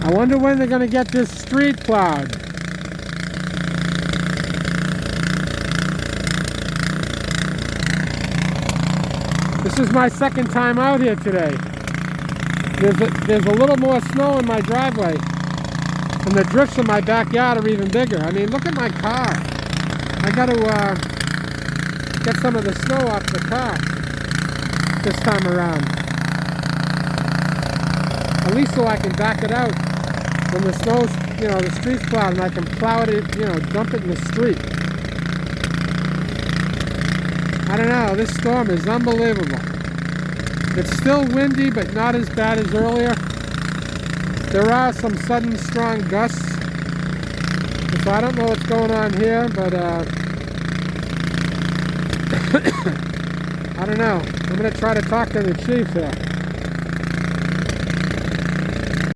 I wonder when they're going to get this street plowed. This is my second time out here today. There's a little more snow in my driveway, and the drifts in my backyard are even bigger. I mean, look at my car. I got to get some of the snow off the car this time around. At least so I can back it out when the snow's, you know, the street's plowed, and I can plow it, you know, dump it in the street. I don't know, this storm is unbelievable. It's still windy, but not as bad as earlier. There are some sudden strong gusts. So I don't know what's going on here, but I don't know. I'm going to try to talk to the chief here.